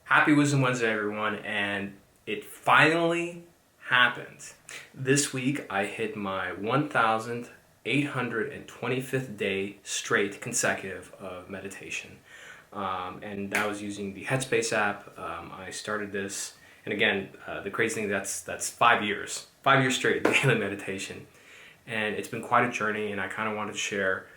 Happy Wisdom Wednesday, everyone, and it finally happened. This week, I hit my 1,825th day straight consecutive of meditation. And that was using the Headspace app. I started this, and again, the crazy thing, that's 5 years. 5 years straight daily meditation. And it's been quite a journey, and I kind of wanted to share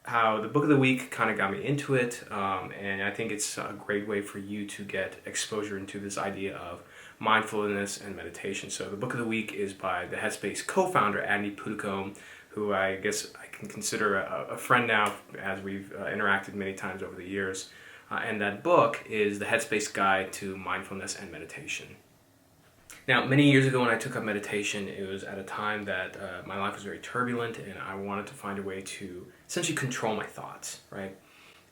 how the book of the week kind of got me into it, and I think it's a great way for you to get exposure into this idea of mindfulness and meditation. So the book of the week is by the Headspace co-founder, Andy Puddicombe, who I guess I can consider a friend now, as we've interacted many times over the years. And that book is the Headspace Guide to Mindfulness and Meditation. Now, many years ago when I took up meditation, it was at a time that my life was very turbulent, and I wanted to find a way to essentially control my thoughts, right?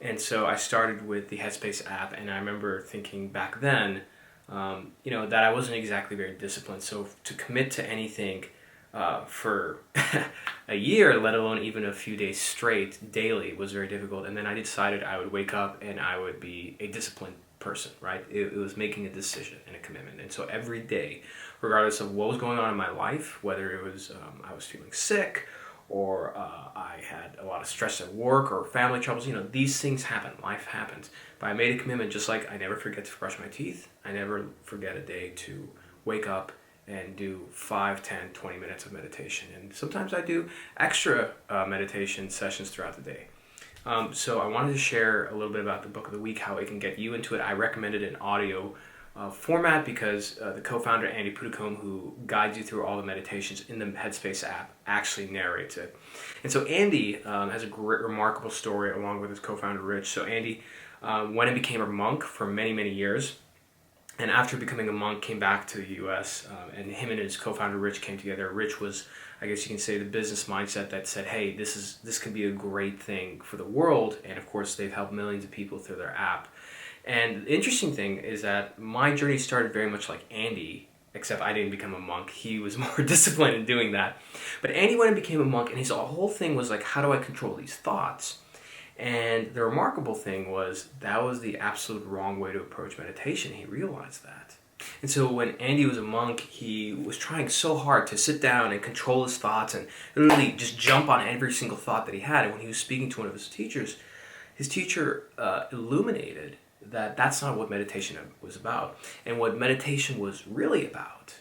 And so I started with the Headspace app, and I remember thinking back then, that I wasn't exactly very disciplined. So to commit to anything for a year, let alone even a few days straight, daily, was very difficult. And then I decided I would wake up and I would be a disciplined person, right? It was making a decision and a commitment. And so every day, regardless of what was going on in my life, whether it was I was feeling sick, or I had a lot of stress at work or family troubles, these things happen, life happens. But I made a commitment, just like I never forget to brush my teeth, I never forget a day to wake up and do 5, 10, 20 minutes of meditation. And sometimes I do extra meditation sessions throughout the day. So I wanted to share a little bit about the book of the week, how it can get you into it. I recommended an audio format because the co-founder, Andy Puddicombe, who guides you through all the meditations in the Headspace app, actually narrates it. And so Andy has a great, remarkable story along with his co-founder, Rich. So Andy went and became a monk for many, many years. And after becoming a monk, came back to the U.S., and him and his co-founder, Rich, came together. Rich was, I guess you can say, the business mindset that said, hey, this could be a great thing for the world. And of course, they've helped millions of people through their app. And the interesting thing is that my journey started very much like Andy, except I didn't become a monk. He was more disciplined in doing that. But Andy went and became a monk, and his whole thing was like, how do I control these thoughts? And the remarkable thing was that was the absolute wrong way to approach meditation. He realized that. And so when Andy was a monk, he was trying so hard to sit down and control his thoughts and literally just jump on every single thought that he had. And when he was speaking to one of his teacher illuminated that that's not what meditation was about. And what meditation was really about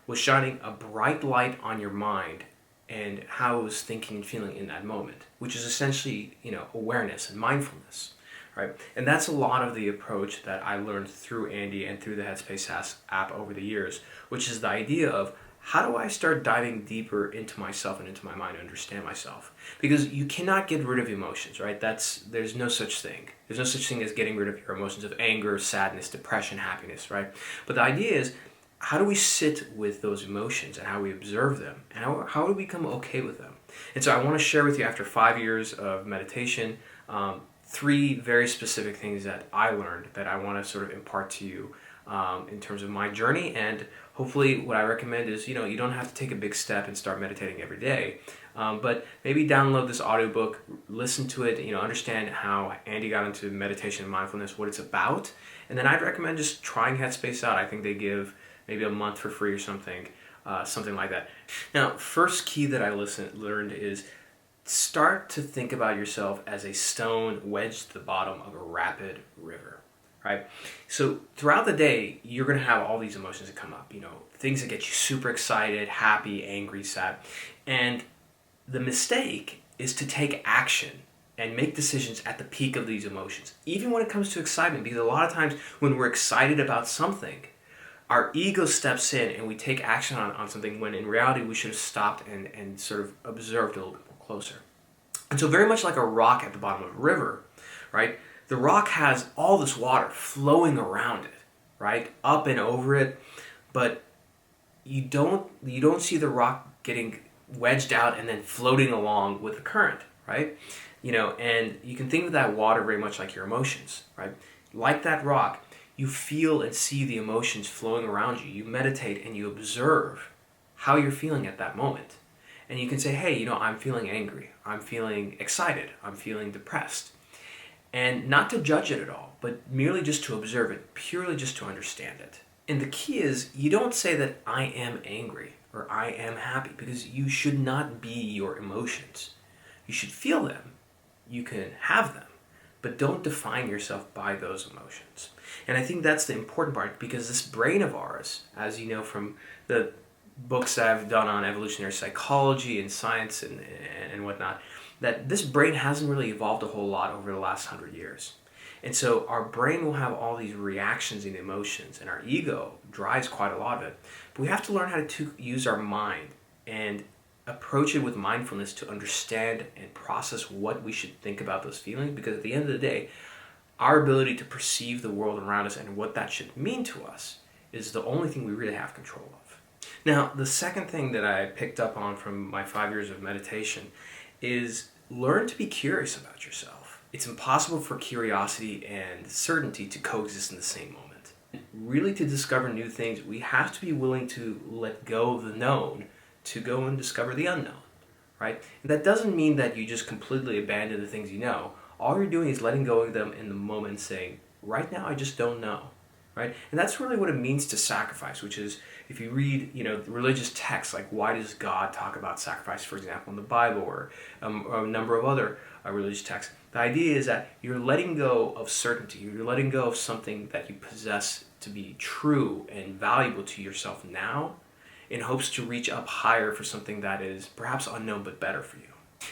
was shining a bright light on your mind and how it was thinking and feeling in that moment, which is essentially, awareness and mindfulness, right? And that's a lot of the approach that I learned through Andy and through the Headspace app over the years, which is the idea of how do I start diving deeper into myself and into my mind to understand myself? Because you cannot get rid of emotions, right? There's no such thing. There's no such thing as getting rid of your emotions of anger, sadness, depression, happiness, right? But the idea is, how do we sit with those emotions and how we observe them, and how do we become okay with them? And so I want to share with you, after 5 years of meditation, 3 very specific things that I learned that I want to sort of impart to you in terms of my journey. And hopefully what I recommend is, you don't have to take a big step and start meditating every day, but maybe download this audiobook, listen to it, understand how Andy got into meditation and mindfulness, what it's about. And then I'd recommend just trying Headspace out. I think they give maybe a month for free or something like that. Now, first key that I learned is start to think about yourself as a stone wedged to the bottom of a rapid river, right? So throughout the day, you're going to have all these emotions that come up, things that get you super excited, happy, angry, sad. And the mistake is to take action and make decisions at the peak of these emotions, even when it comes to excitement, because a lot of times when we're excited about something, our ego steps in and we take action on something when in reality we should have stopped and sort of observed a little bit more closer. And so very much like a rock at the bottom of a river, right? The rock has all this water flowing around it, right? Up and over it, but you don't see the rock getting wedged out and then floating along with the current, right? And you can think of that water very much like your emotions, right? Like that rock, you feel and see the emotions flowing around you. You meditate and you observe how you're feeling at that moment. And you can say, hey, I'm feeling angry. I'm feeling excited. I'm feeling depressed. And not to judge it at all, but merely just to observe it, purely just to understand it. And the key is, you don't say that I am angry or I am happy, because you should not be your emotions. You should feel them. You can have them, but don't define yourself by those emotions. And I think that's the important part, because this brain of ours, as you know from the books that I've done on evolutionary psychology and science and whatnot, that this brain hasn't really evolved a whole lot over the last 100 years. And so our brain will have all these reactions and emotions, and our ego drives quite a lot of it. But we have to learn how to use our mind and approach it with mindfulness to understand and process what we should think about those feelings, because at the end of the day, our ability to perceive the world around us and what that should mean to us is the only thing we really have control of. Now, the second thing that I picked up on from my 5 years of meditation is learn to be curious about yourself. It's impossible for curiosity and certainty to coexist in the same moment. Really, to discover new things, we have to be willing to let go of the known to go and discover the unknown, right? And that doesn't mean that you just completely abandon the things you know. All you're doing is letting go of them in the moment, saying, right now I just don't know, right? And that's really what it means to sacrifice, which is, if you read, religious texts, like why does God talk about sacrifice, for example, in the Bible, or a number of other religious texts, the idea is that you're letting go of certainty, you're letting go of something that you possess to be true and valuable to yourself now, in hopes to reach up higher for something that is perhaps unknown but better for you.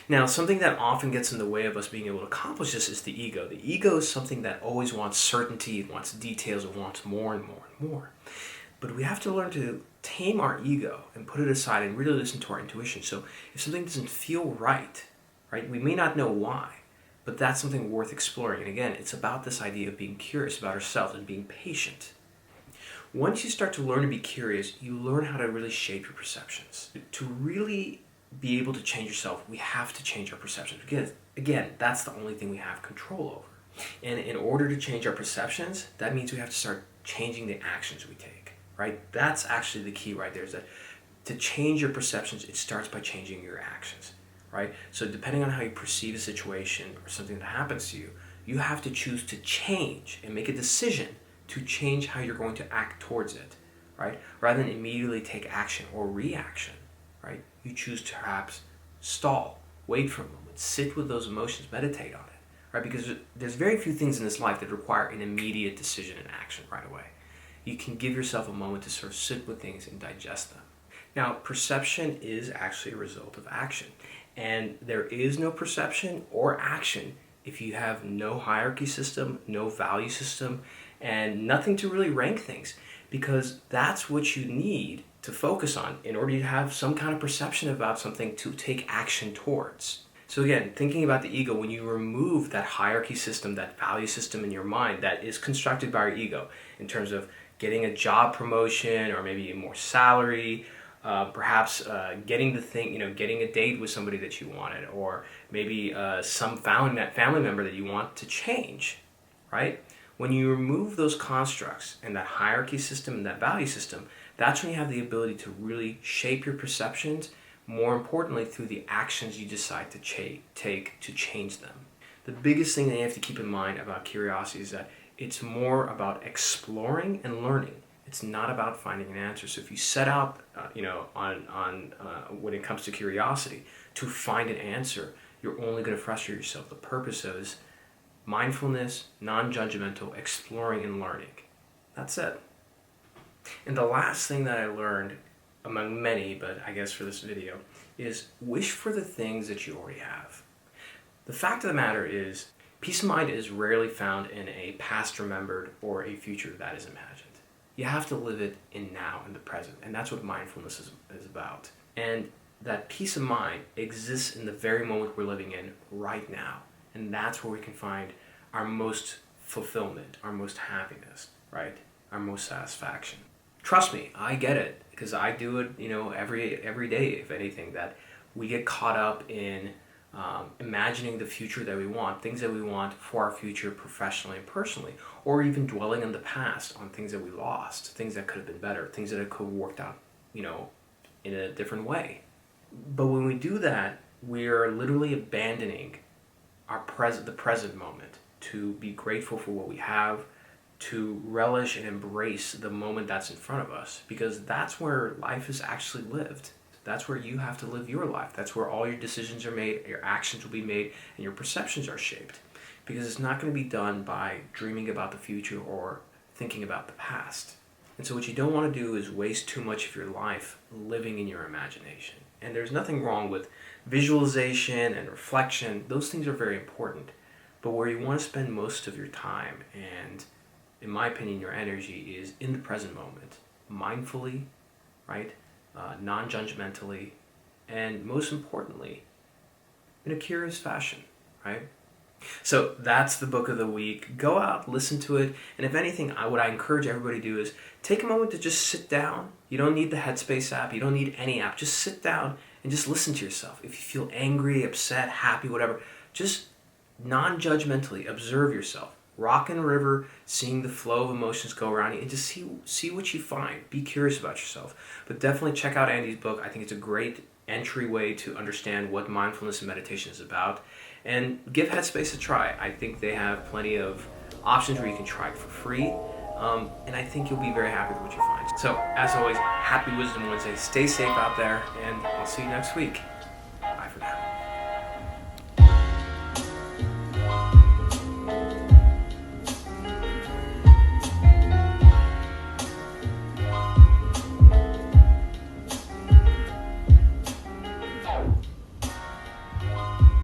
Now, something that often gets in the way of us being able to accomplish this is the ego. The ego is something that always wants certainty, it wants details, it wants more and more and more. But we have to learn to tame our ego and put it aside and really listen to our intuition. So if something doesn't feel right, we may not know why, but that's something worth exploring. And again, it's about this idea of being curious about ourselves and being patient. Once you start to learn to be curious, you learn how to really shape your perceptions. To really be able to change yourself, we have to change our perceptions, because, again, that's the only thing we have control over. And in order to change our perceptions, that means we have to start changing the actions we take, right? That's actually the key right there, is that to change your perceptions, it starts by changing your actions, right? So depending on how you perceive a situation or something that happens to you, you have to choose to change and make a decision to change how you're going to act towards it, right? Rather than immediately take action or reaction, right? You choose to perhaps stall, wait for a moment, sit with those emotions, meditate on it, right? Because there's very few things in this life that require an immediate decision and action right away. You can give yourself a moment to sort of sit with things and digest them. Now, perception is actually a result of action, and there is no perception or action if you have no hierarchy system, no value system, and nothing to really rank things, because that's what you need to focus on in order to have some kind of perception about something to take action towards. So again, thinking about the ego, when you remove that hierarchy system, that value system in your mind that is constructed by your ego in terms of getting a job promotion or maybe more salary, perhaps getting the thing, getting a date with somebody that you wanted, or maybe some family member that you want to change, right? When you remove those constructs and that hierarchy system and that value system, that's when you have the ability to really shape your perceptions, more importantly through the actions you decide to take to change them. The biggest thing that you have to keep in mind about curiosity is that it's more about exploring and learning. It's not about finding an answer. So if you set out, when it comes to curiosity, to find an answer, you're only going to frustrate yourself. The purpose is mindfulness, non-judgmental, exploring and learning. That's it. And the last thing that I learned, among many, but I guess for this video, is wish for the things that you already have. The fact of the matter is, peace of mind is rarely found in a past remembered or a future that is imagined. You have to live it in now, in the present, and that's what mindfulness is about. And that peace of mind exists in the very moment we're living in right now. And that's where we can find our most fulfillment, our most happiness, right? Our most satisfaction. Trust me, I get it, because I do it, every day, if anything, that we get caught up in imagining the future that we want, things that we want for our future professionally and personally, or even dwelling in the past on things that we lost, things that could have been better, things that could have worked out, in a different way. But when we do that, we're literally abandoning the present moment. to be grateful for what we have, to relish and embrace the moment that's in front of us, because that's where life is actually lived. That's where you have to live your life. That's where all your decisions are made, your actions will be made, and your perceptions are shaped. Because it's not going to be done by dreaming about the future or thinking about the past. And so what you don't want to do is waste too much of your life living in your imagination. And there's nothing wrong with visualization and reflection. Those things are very important. But where you want to spend most of your time, and in my opinion, your energy, is in the present moment, mindfully, right? Non-judgmentally, and most importantly, in a curious fashion, right? So that's the book of the week. Go out, listen to it, and if anything, what I encourage everybody to do is take a moment to just sit down. You don't need the Headspace app. You don't need any app. Just sit down and just listen to yourself. If you feel angry, upset, happy, whatever, just non-judgmentally observe yourself. Rock in a river, seeing the flow of emotions go around you, and just see what you find. Be curious about yourself. But definitely check out Andy's book. I think it's a great entryway to understand what mindfulness and meditation is about. And give Headspace a try. I think they have plenty of options where you can try it for free. And I think you'll be very happy with what you find. So, as always, happy Wisdom Wednesday. Stay safe out there, and I'll see you next week.